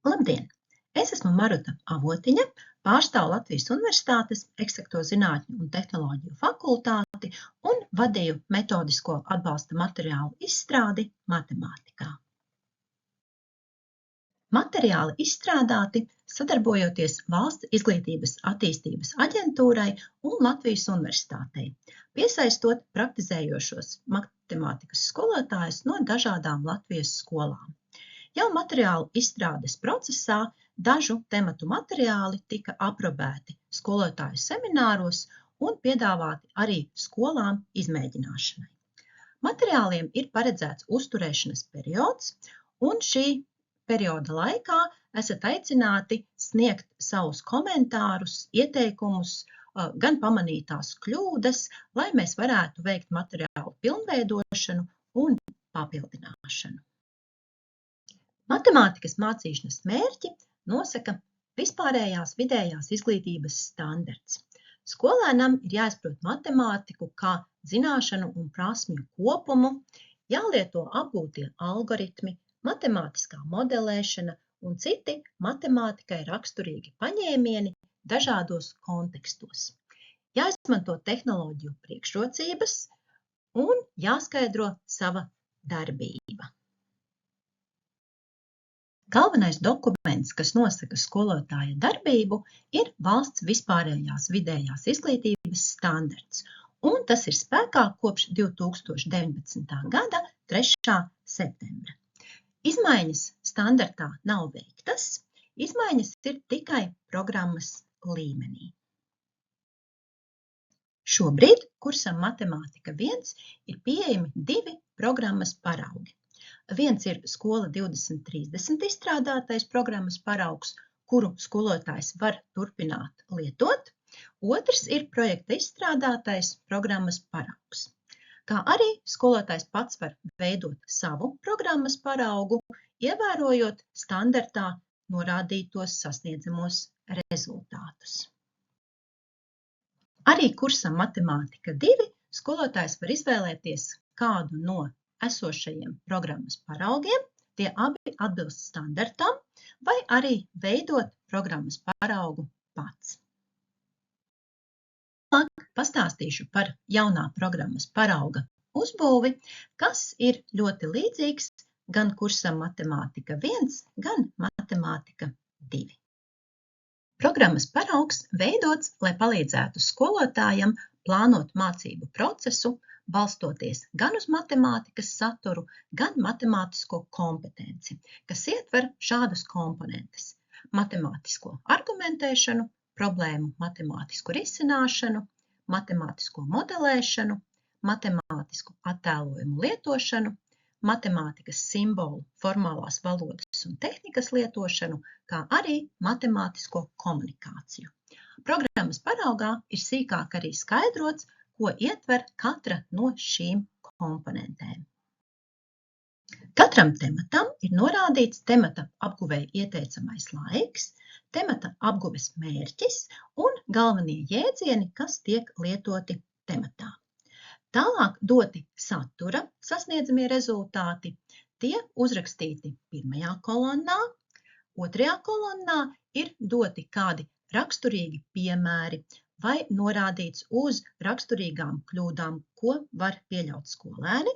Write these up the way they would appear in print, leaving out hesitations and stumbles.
Labdien! Es esmu Maruta Avotiņa, pārstāvu Latvijas Universitātes Eksakto zinātņu un tehnoloģiju fakultāti un vadīju metodisko atbalsta materiālu izstrādi matemātikā. Materiāli izstrādāti sadarbojoties Valsts izglītības attīstības aģentūrai un Latvijas Universitātei, piesaistot praktizējošos matemātikas skolotājus no dažādām Latvijas skolām. Jau materiālu izstrādes procesā dažu tematu materiāli tika aprobēti skolotāju semināros un piedāvāti arī skolām izmēģināšanai. Materiāliem ir paredzēts uzturēšanas periods, un šī perioda laikā esat aicināti sniegt savus komentārus, ieteikumus, gan pamanītās kļūdas, lai mēs varētu veikt materiālu pilnveidošanu un papildināšanu. Matemātikas mācīšanas mērķi nosaka vispārējās vidējās izglītības standarts. Skolēnam ir jāizprot matemātiku kā zināšanu un prasmju kopumu, jālieto apgūtie algoritmi, matemātiskā modelēšana un citi matemātikai raksturīgi paņēmieni dažādos kontekstos. Jāizmanto tehnoloģiju priekšrocības un jāskaidro sava darbība. Galvenais dokuments, kas nosaka skolotāja darbību, ir Valsts vispārējās vidējās izglītības standarts, un tas ir spēkā kopš 2019. gada 3. septembra. Izmaiņas standartā nav veiktas, izmaiņas ir tikai programmas līmenī. Šobrīd kursam Matemātika 1 ir pieejami 2 programmas paraugi. Viens ir Skola 2030 izstrādātais programmas paraugs, kuru skolotājs var turpināt lietot. Otrs ir projekta izstrādātais programmas paraugs. Kā arī skolotājs pats var veidot savu programmas paraugu, ievērojot standartā norādītos sasniedzamos rezultātus. Arī kursam Matemātika 2 skolotājs var izvēlēties kādu no esošajiem programmas paraugiem, tie abi atbilst standartam, vai arī veidot programmas paraugu pats. Tālāk pastāstīšu par jaunā programmas parauga uzbūvi, kas ir ļoti līdzīgs gan kursam Matemātika 1, gan Matemātika 2. Programmas paraugs veidots, lai palīdzētu skolotājam plānot mācību procesu, balstoties gan uz matemātikas saturu, gan matemātisko kompetenci, kas ietver šādus komponentes – matemātisko argumentēšanu, problēmu matemātisku risināšanu, matemātisko modelēšanu, matemātisku attēlojumu lietošanu, matemātikas simbolu, formālās valodas un tehnikas lietošanu, kā arī matemātisko komunikāciju. Programmas paraugā ir sīkāk arī skaidrots, ko ietver katra no šīm komponentēm. Katram tematam ir norādīts temata apguvei ieteicamais laiks, temata apguves mērķis un galvenie jēdzieni, kas tiek lietoti tematā. Tālāk doti satura sasniedzamie rezultāti, tie uzrakstīti pirmajā kolonnā, otrajā kolonnā ir doti kādi raksturīgi piemēri, vai norādīts uz raksturīgām kļūdām, ko var pieļaut skolēni,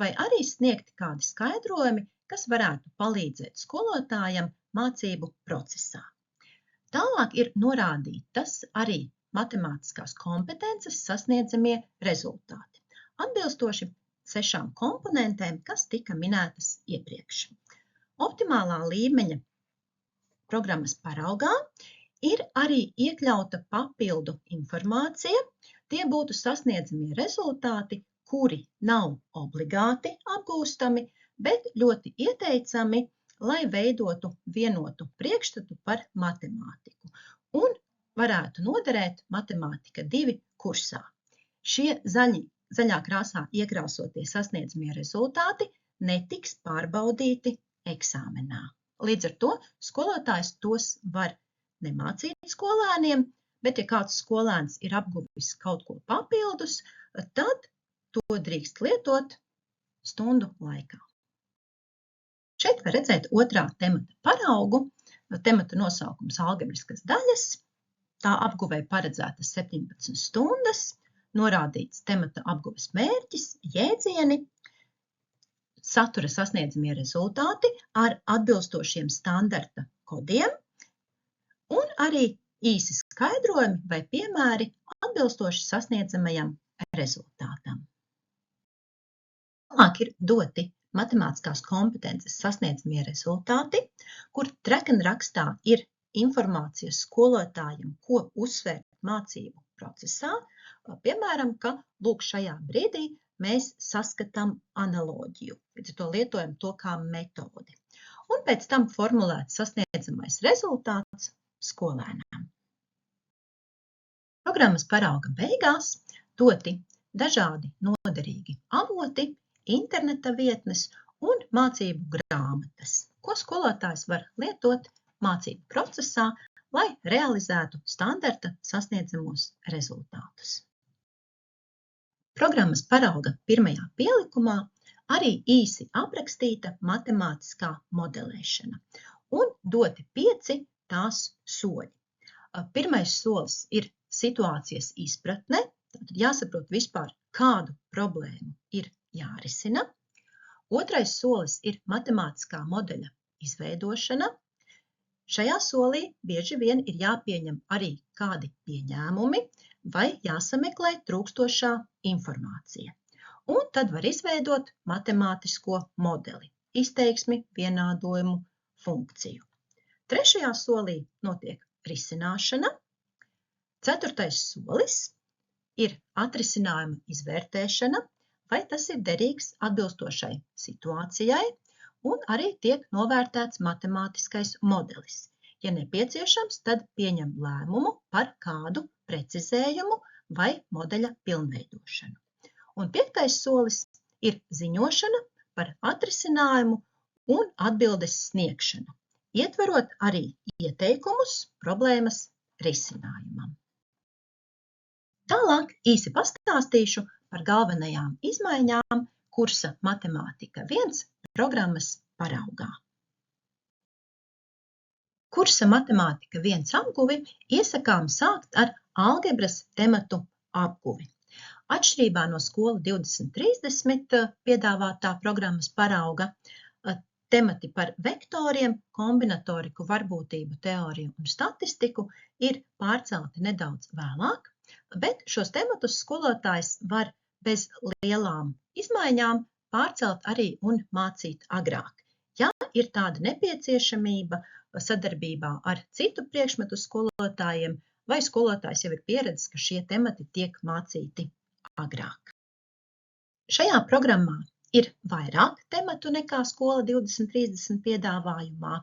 vai arī sniegti kādi skaidrojumi, kas varētu palīdzēt skolotājam mācību procesā. Tālāk ir norādītas arī matemātiskās kompetences sasniedzamie rezultāti, atbilstoši 6 komponentēm, kas tika minētas iepriekš. Optimālā līmeņa programmas paraugā ir arī iekļauta papildu informācija, tie būtu sasniedzamie rezultāti, kuri nav obligāti apgūstami, bet ļoti ieteicami, lai veidotu vienotu priekšstatu par matemātiku un varētu noderēt Matemātika 2 kursā. Šie zaļā krāsā iekrāsotie sasniedzamie rezultāti netiks pārbaudīti eksāmenā. Līdz ar to skolotājs tos var nemācīt skolēniem, bet ja kāds skolēns ir apguvis kaut ko papildus, tad to drīkst lietot stundu laikā. Šeit var redzēt otrā temata paraugu, temata nosaukums algebriskas daļas, tā apguvei paredzētas 17 stundas, norādīts temata apguves mērķis, jēdzieni, satura sasniedzamie rezultāti ar atbilstošiem standarta kodiem un arī īsi skaidrojumi vai piemēri atbilstoši sasniedzamajam rezultātam. Tālāk ir doti matemātiskās kompetences sasniedzamie rezultāti, kur trekenrakstā ir informācija skolotājiem, ko uzsvērt mācību procesā. Piemēram, ka lūk šajā brīdī mēs saskatām analoģiju, līdz ar to lietojam to kā metodi. Un pēc tam formulēts sasniedzamais rezultāts skolēnām. Programmas parauga beigās doti dažādi noderīgi avoti, interneta vietnes un mācību grāmatas, ko skolotājs var lietot mācību procesā, lai realizētu standarta sasniedzamos rezultātus. Programmas parauga pirmajā pielikumā arī īsi aprakstīta matemātiskā modelēšana un doti 5 tās soļi. Pirmais solis ir situācijas izpratne, tātad jāsaprot vispār, kādu problēmu ir jārisina. Otrais solis ir matemātiskā modeļa izveidošana. Šajā solī bieži vien ir jāpieņem arī kādi pieņēmumi vai jāsameklē trūkstošā informācija. Un tad var izveidot matemātisko modeli, izteiksmi, vienādojumu, funkciju. Trešajā solī notiek risināšana. Ceturtais solis ir atrisinājuma izvērtēšana, vai tas ir derīgs atbilstošai situācijai, un arī tiek novērtēts matemātiskais modelis. Ja nepieciešams, tad pieņem lēmumu par kādu precizējumu vai modeļa pilnveidošanu. Un 5. solis ir ziņošana par atrisinājumu un atbildes sniegšanu, ietverot arī ieteikumus problēmas risinājumam. Tālāk īsi pastāstīšu par galvenajām izmaiņām kursa Matemātika 1 programmas paraugā. Kursa Matemātika 1 apguvi iesakām sākt ar algebras tematu apguvi. Atšķirībā no Skola 2030 piedāvātā programmas parauga, temati par vektoriem, kombinatoriku, varbūtību, teoriju un statistiku ir pārcelti nedaudz vēlāk, bet šos tematus skolotājs var bez lielām izmaiņām pārcelt arī un mācīt agrāk. Ja ir tāda nepieciešamība sadarbībā ar citu priekšmetu skolotājiem, vai skolotājs jau ir pieredzis, ka šie temati tiek mācīti agrāk. Šajā programmā ir vairāk tematu nekā Skola 2030 piedāvājumā,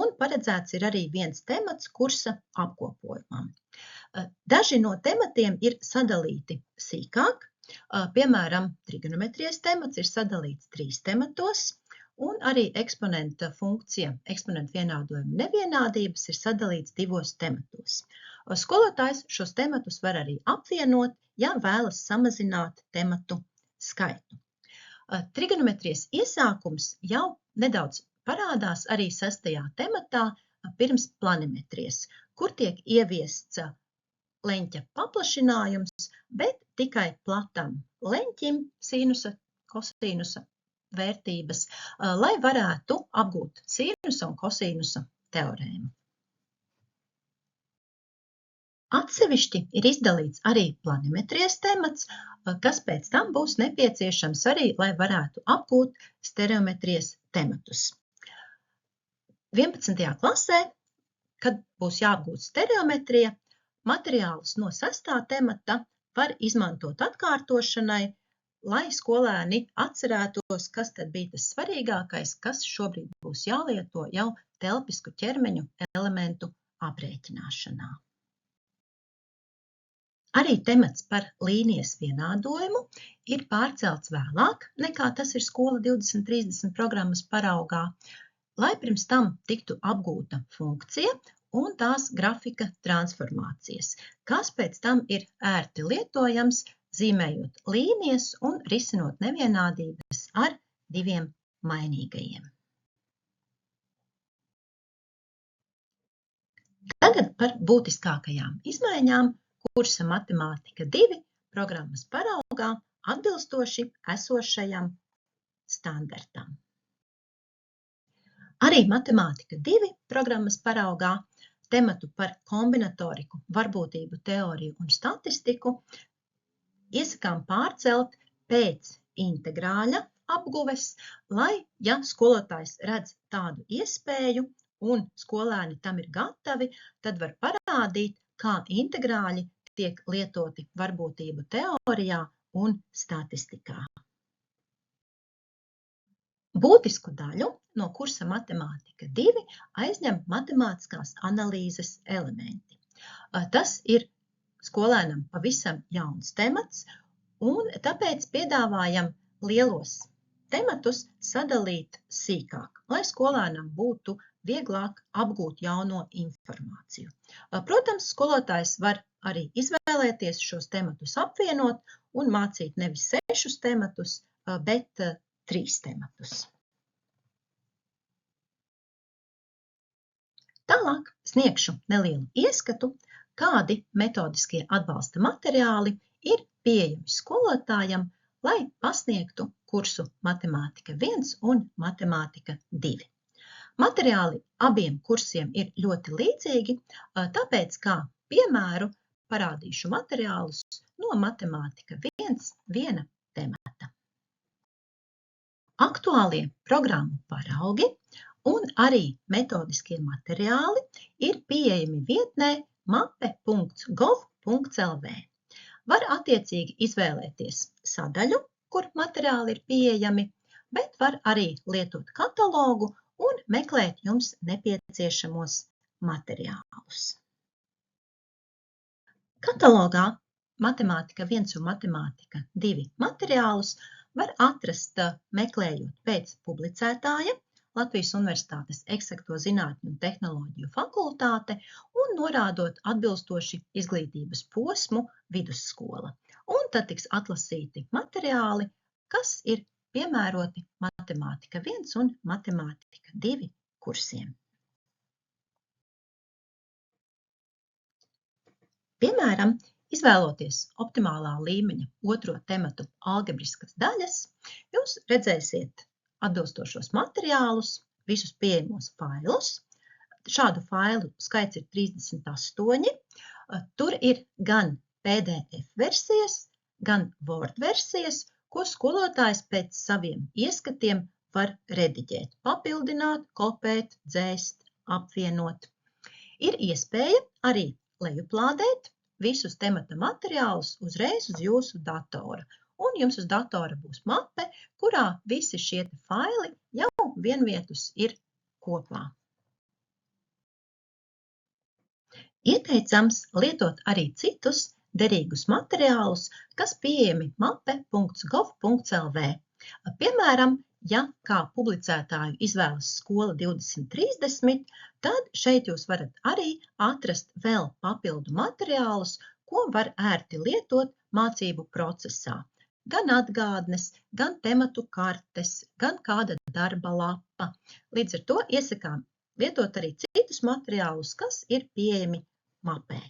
un paredzēts ir arī viens temats kursa apkopojumam. Daži no tematiem ir sadalīti sīkāk, piemēram, trigonometrijas temats ir sadalīts 3 tematos, un arī eksponenta funkcija, eksponenta vienādojuma nevienādības ir sadalīts 2 tematos. Skolotājs šos tematus var arī apvienot, ja vēlas samazināt tematu skaitu. Trigonometrijas iesākums jau nedaudz parādās arī 6. tematā pirms planimetrijas, kur tiek ieviests leņķa paplašinājums, bet tikai platam leņķim sīnusa, kosīnusa vērtības, lai varētu apgūt sīnusa un kosīnusa teorēmu. Atsevišķi ir izdalīts arī planimetrijas temats, kas pēc tam būs nepieciešams arī, lai varētu apgūt stereometrijas tematus. 11. klasē, kad būs jāapgūt stereometrija, materiālus no 6. temata var izmantot atkārtošanai, lai skolēni atcerētos, kas tad bija tas svarīgākais, kas šobrīd būs jālieto jau telpisku ķermeņu elementu aprēķināšanā. Arī temats par līnijas vienādojumu ir pārcelts vēlāk, nekā tas ir Skola 2030 programmas paraugā, lai pirms tam tiktu apgūta funkcija un tās grafika transformācijas, kas pēc tam ir ērti lietojams, zīmējot līnijas un risinot nevienādības ar 2 mainīgajiem. Tagad par būtiskākajām izmaiņām kursa Matemātika 2 programmas paraugā atbilstoši esošajam standartam. Arī Matemātika 2 programmas paraugā tematu par kombinatoriku, varbūtību teoriju un statistiku iesakām pārcelt pēc integrāļa apguves, lai, ja skolotājs redz tādu iespēju un skolēni tam ir gatavi, tad var parādīt, kā integrāļi tiek lietoti varbūtību teorijā un statistikā. Būtisku daļu no kursa Matemātika 2 aizņem matemātiskās analīzes elementi. Tas ir skolēnam pavisam jauns temats, un tāpēc piedāvājam lielos tematus sadalīt sīkāk, lai skolēnam būtu vieglāk apgūt jauno informāciju. Protams, skolotājs var arī izvēlēties šos tematus apvienot un mācīt nevis 6 tematus, bet 3 tematus. Tālāk sniegšu nelielu ieskatu, kādi metodiskie atbalsta materiāli ir pieejami skolotājam, lai pasniegtu kursu Matemātika 1 un Matemātika 2. Materiāli abiem kursiem ir ļoti līdzīgi, tāpēc kā piemēru parādīšu materiālus no Matemātika 1 viena temata. Aktuālie programmu paraugi un arī metodiskie materiāli ir pieejami vietnē mape.gov.lv. Var attiecīgi izvēlēties sadaļu, kur materiāli ir pieejami, bet var arī lietot katalogu un meklēt jums nepieciešamos materiālus. Katalogā Matemātika 1 un Matemātika 2 materiālus var atrast, meklējot pēc publicētāja Latvijas Universitātes Eksakto zinātņu un tehnoloģiju fakultāte un norādot atbilstoši izglītības posmu vidusskola. Un tad tiks atlasīti materiāli, kas ir piemēroti Matemātika 1 un Matemātika 2 kursiem. Piemēram, izvēloties optimālā līmeņa 2. tematu algebriskas daļas, jūs redzēsiet atbilstošos materiālus, visus pieejamos failus. Šādu failu skaits ir 38. Tur ir gan PDF versijas, gan Word versijas, ko skolotājs pēc saviem ieskatiem var rediģēt, papildināt, kopēt, dzēst, apvienot. Ir iespēja arī lejuplādēt visus temata materiālus uzreiz uz jūsu datora. Un jums uz datora būs mape, kurā visi šie faili jau vienvietus ir kopā. Ieteicams lietot arī citus derīgus materiālus, kas pieejami mape.gov.lv. Piemēram, ja kā publicētāju izvēlas Skola 2030, tad šeit jūs varat arī atrast vēl papildu materiālus, ko var ērti lietot mācību procesā. Gan atgādnes, gan tematu kartes, gan kāda darba lapa. Līdz ar to iesakām lietot arī citus materiālus, kas ir pieejami mapē.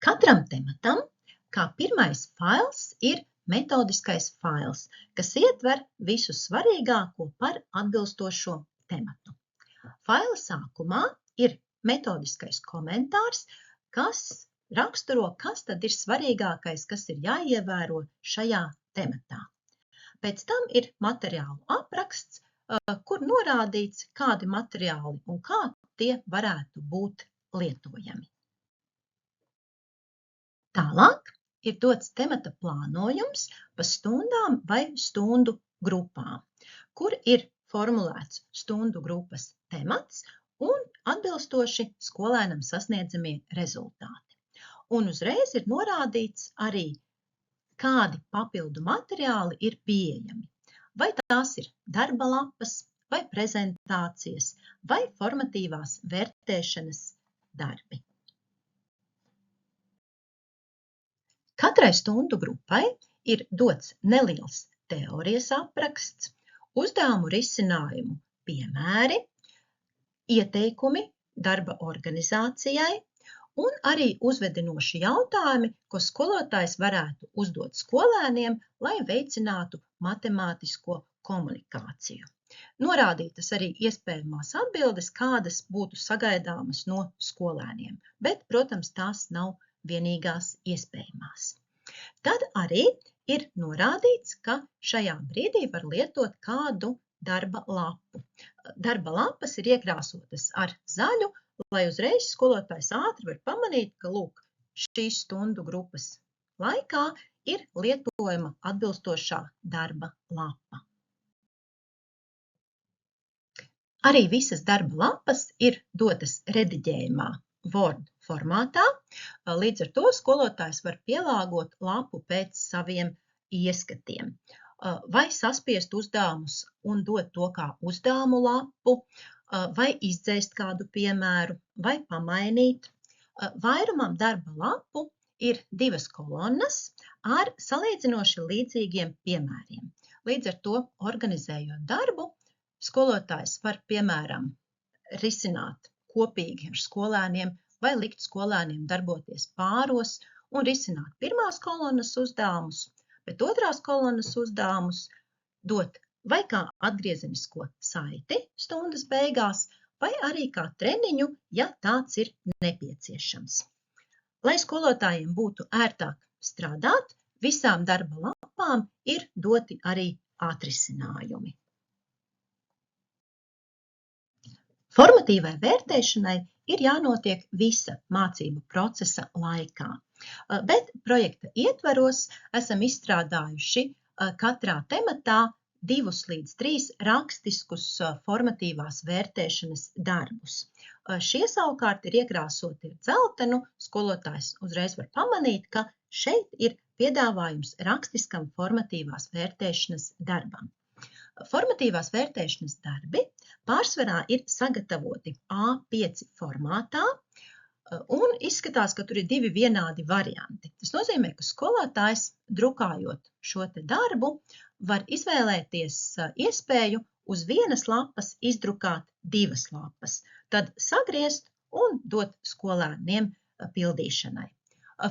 Katram tematam, kā pirmais fails, ir metodiskais fails, kas ietver visu svarīgāko par atbilstošo tematu. Faila sākumā ir metodiskais komentārs, kas raksturo, kas tad ir svarīgākais, kas ir jāievēro šajā tematā. Pēc tam ir materiālu apraksts, kur norādīts, kādi materiāli un kā tie varētu būt lietojami. Tālāk ir dots temata plānojums pa stundām vai stundu grupām, kur ir formulēts stundu grupas temats un atbilstoši skolēnam sasniedzamie rezultāti. Un uzreiz ir norādīts arī, kādi papildu materiāli ir pieejami. Vai tās ir darba lapas, vai prezentācijas, vai formatīvās vērtēšanas darbi. Katrai stundu grupai ir dots neliels teorijas apraksts, uzdevumu risinājumu piemēri, ieteikumi darba organizācijai un arī uzvedinoši jautājumi, ko skolotājs varētu uzdot skolēniem, lai veicinātu matemātisko komunikāciju. Norādītas arī iespējamās atbildes, kādas būtu sagaidāmas no skolēniem, bet, protams, tās nav vienīgās iespējamās. Tad arī ir norādīts, ka šajā brīdī var lietot kādu darba lapu. Darba lapas ir iekrāsotas ar zaļu, lai uzreiz skolotājs ātri var pamanīt, ka, lūk, šīs stundu grupas laikā ir lietojama atbilstošā darba lapa. Arī visas darba lapas ir dotas rediģējumā Word formātā, līdz ar to skolotājs var pielāgot lapu pēc saviem ieskatiem. Vai saspiest uzdevumus un dot to kā uzdevumu lapu, vai izdzēst kādu piemēru, vai pamainīt. Vairumam darba lapu ir 2 kolonnas ar salīdzinoši līdzīgiem piemēriem. Līdz ar to, organizējot darbu, skolotājs var, piemēram, risināt kopīgi ar skolēniem vai likt skolēniem darboties pāros un risināt pirmās kolonnas uzdevumus, bet otrās kolonnas uzdevumus dot vai kā atgriezenisko saiti stundas beigās, vai arī kā treniņu, ja tāds ir nepieciešams. Lai skolotājiem būtu ērtāk strādāt, visām darba lapām ir doti arī atrisinājumi. Formatīvai vērtēšanai ir jānotiek visa mācību procesa laikā, bet projekta ietvaros esam izstrādājuši katrā tematā 2 līdz 3 rakstiskus formatīvās vērtēšanas darbus. Šie savukārt ir iekrāsoti ar dzeltenu, skolotājs uzreiz var pamanīt, ka šeit ir piedāvājums rakstiskam formatīvās vērtēšanas darbam. Formatīvās vērtēšanas darbi pārsvarā ir sagatavoti A5 formātā un izskatās, ka tur ir 2 vienādi varianti. Tas nozīmē, ka skolotājs, drukājot šo te darbu, var izvēlēties iespēju uz vienas lapas izdrukāt 2 lapas, tad sagriezt un dot skolēniem pildīšanai.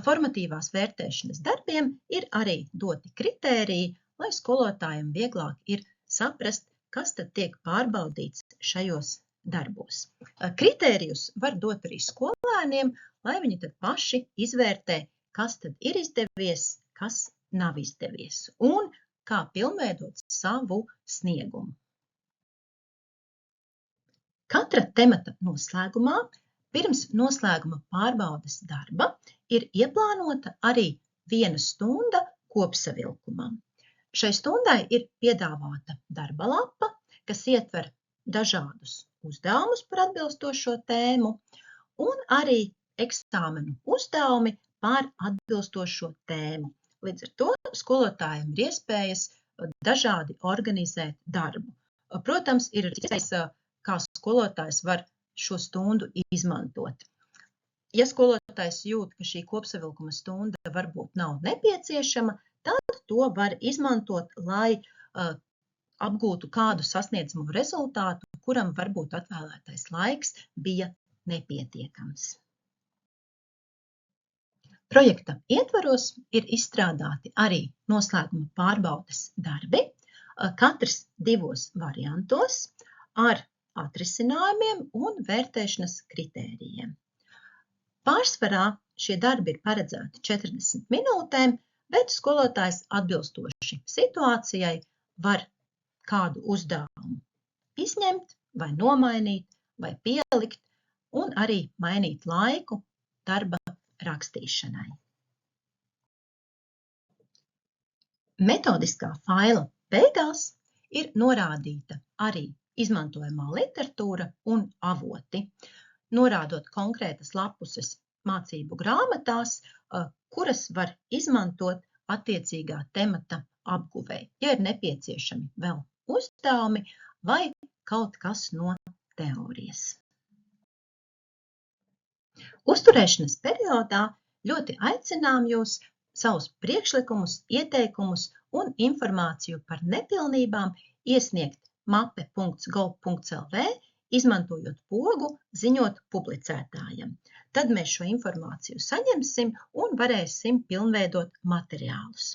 Formatīvās vērtēšanas darbiem ir arī doti kritēriji, lai skolotājiem vieglāk ir saprast, kas tad tiek pārbaudīts šajos darbos. Kritērijus var dot arī skolēniem, lai viņi tad paši izvērtē, kas tad ir izdevies, kas nav izdevies un kā pilnveidot savu sniegumu. Katra temata noslēgumā, pirms noslēguma pārbaudes darba, ir ieplānota arī 1 stunda kopsavilkumam. Šai stundai ir piedāvāta darba lapa, kas ietver dažādus uzdevumus par atbilstošo tēmu un arī eksāmenu uzdevumi par atbilstošo tēmu. Līdz ar to skolotājiem ir iespējas dažādi organizēt darbu. Protams, ir iespējas, kā skolotājs var šo stundu izmantot. Ja skolotājs jūt, ka šī kopsavilkuma stunda varbūt nav nepieciešama, tad to var izmantot, lai apgūtu kādu sasniedzamo rezultātu, kuram varbūt atvēlētais laiks bija nepietiekams. Projekta ietvaros ir izstrādāti arī noslēguma pārbaudes darbi, katrs 2 variantos ar atrisinājumiem un vērtēšanas kritērijiem. Pārsvarā šie darbi ir paredzēti 40 minūtēm, bet skolotājs atbilstoši situācijai var kādu uzdevumu izņemt, vai nomainīt, vai pielikt, un arī mainīt laiku darba rakstīšanai. Metodiskā faila beigās ir norādīta arī izmantojamā literatūra un avoti, norādot konkrētas lapuses mācību grāmatās, kuras var izmantot attiecīgā temata apguvei, ja ir nepieciešami vēl uzdevumi vai kaut kas no teorijas. Uzturēšanas periodā ļoti aicinām jūs savus priekšlikumus, ieteikumus un informāciju par nepilnībām iesniegt mape.gov.lv izmantojot pogu, ziņot publicētājam. Tad mēs šo informāciju saņemsim un varēsim pilnveidot materiālus.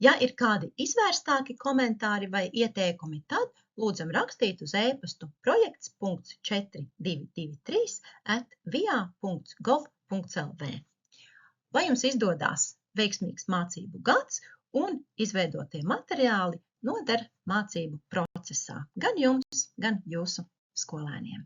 Ja ir kādi izvērstāki komentāri vai ieteikumi, tad lūdzam rakstīt uz e-pastu projekts.423@via.gov.lv. Lai jums izdodās veiksmīgs mācību gads un izveidotie materiāli noder mācību procesā gan jums, gan jūsu skolēniem.